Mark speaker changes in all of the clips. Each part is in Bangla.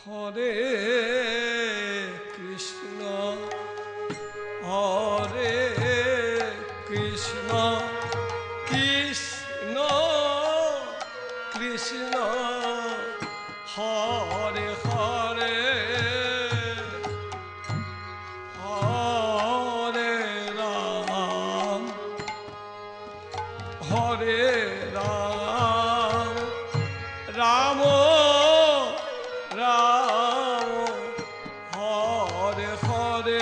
Speaker 1: হরে কৃষ্ণ হরে কৃষ্ণ কৃষ্ণ কৃষ্ণ হরে হরে হরে রাম হরে রাম রাম রাম হরে হরে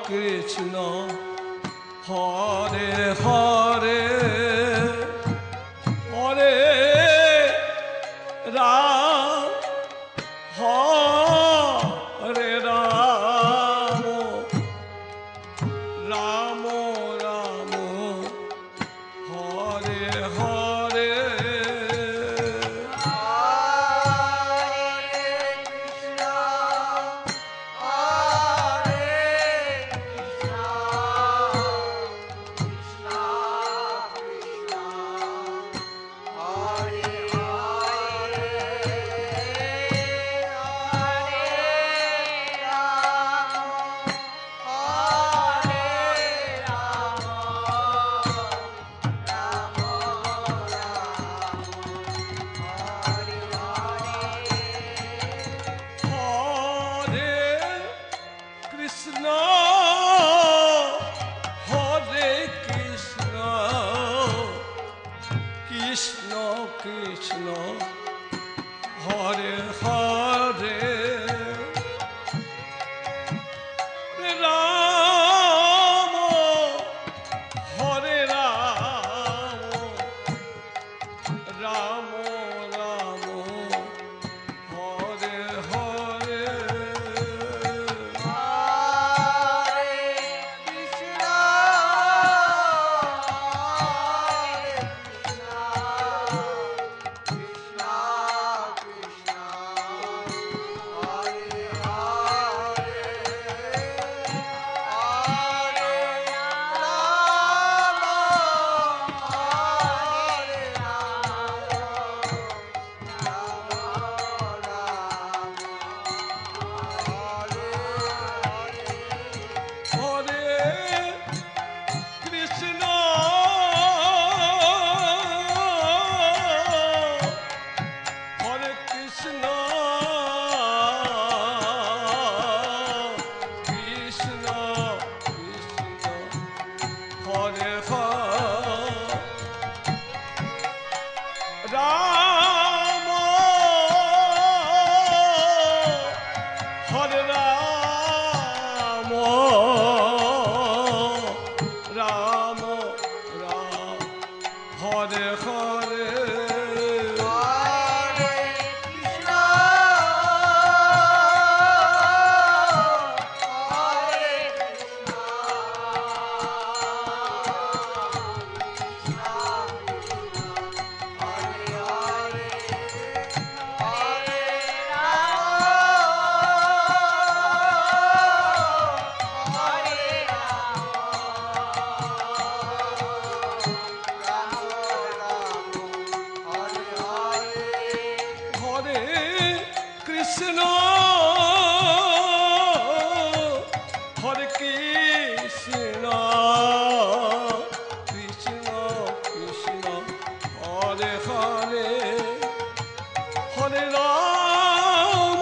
Speaker 1: কৃষ্ণ হরে হরে হরে রাম হরে রাম রাম রাম হরে হরে কৃষ্ণ কৃষ্ণ হরে হরে রাম হরে রাম রাম রাম হরে হরে রাম হরে রাম রাম রাম হরে হরে কৃষ্ণ হরে কৃষ্ণ কৃষ্ণ কৃষ্ণ হরে হরে হরে রাম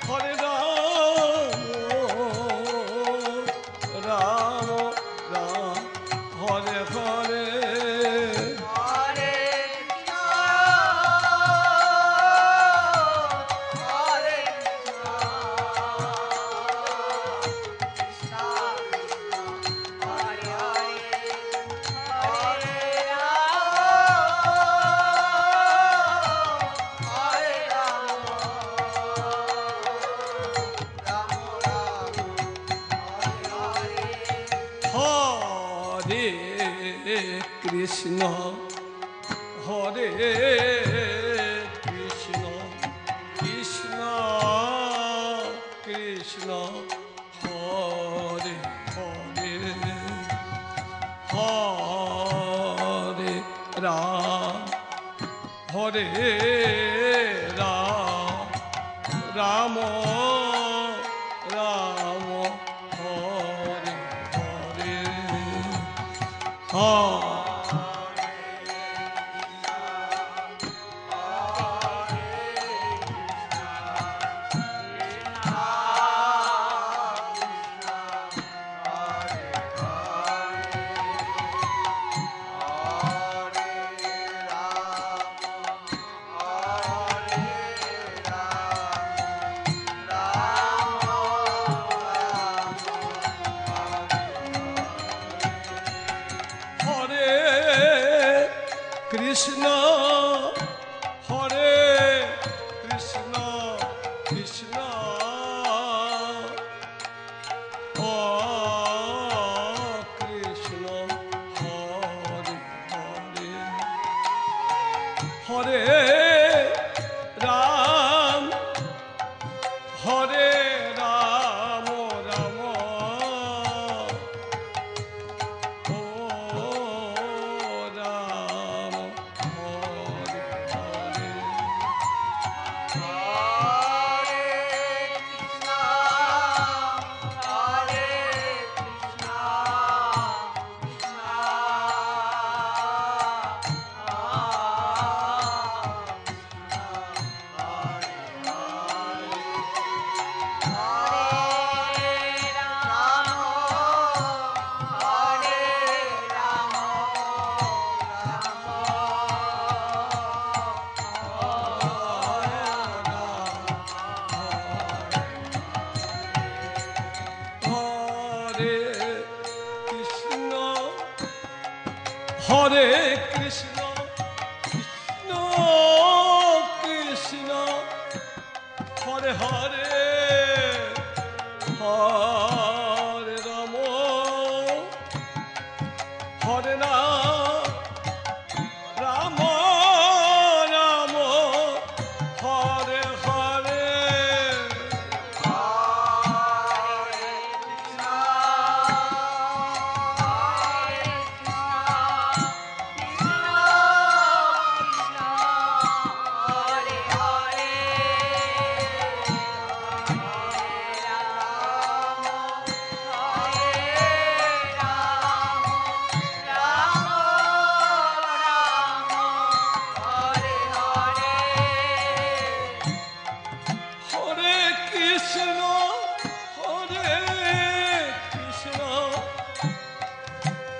Speaker 1: হরে রাম রাম রাম হরে হরে কৃষ্ণ হরে কৃষ্ণ কৃষ্ণ কৃষ্ণ হরে হরে হরে রাম হরে রাম রাম রাম হরে হরে হরে কৃষ্ণ হরে কৃষ্ণ কৃষ্ণ ও কৃষ্ণ হরে হরে হরে রাম হরে রাম রাম হরে কৃষ্ণ কৃষ্ণ কৃষ্ণ হরে হরে হরে রাম হরে রাম রাম রাম হরে হরে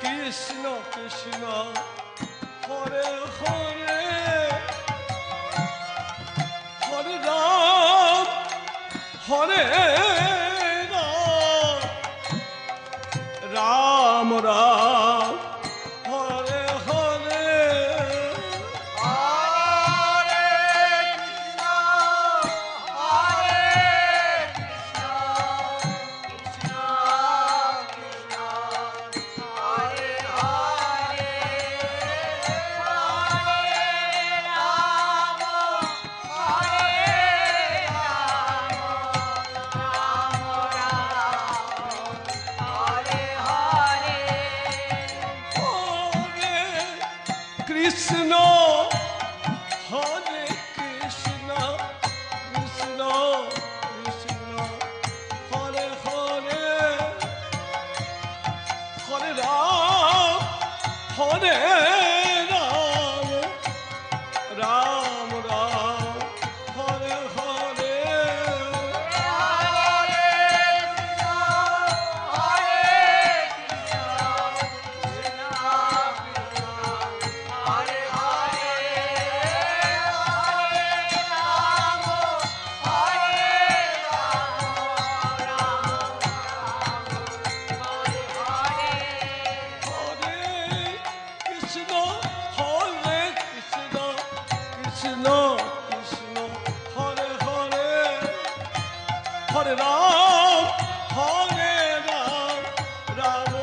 Speaker 1: কৃষ্ণ কৃষ্ণ হরে হরে হরে রাম হরে রাম রাম রাম হরে হরে কৃষ্ণ হরে কৃষ্ণ কৃষ্ণ কৃষ্ণ হরে হরে হরে রাম হরে রাম রাম রাম হরে হরে কৃষ্ণ কৃষ্ণ হরে হরে হরে রাম হরে রাম রাম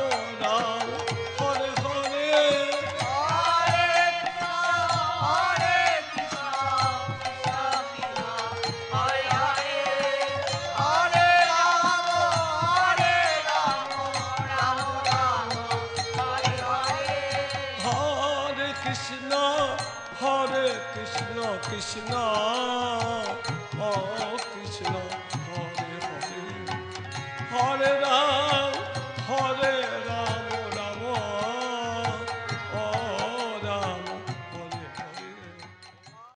Speaker 1: রাম হরে হরে কৃষ্ণ হরে কৃষ্ণ কৃষ্ণ কৃষ্ণ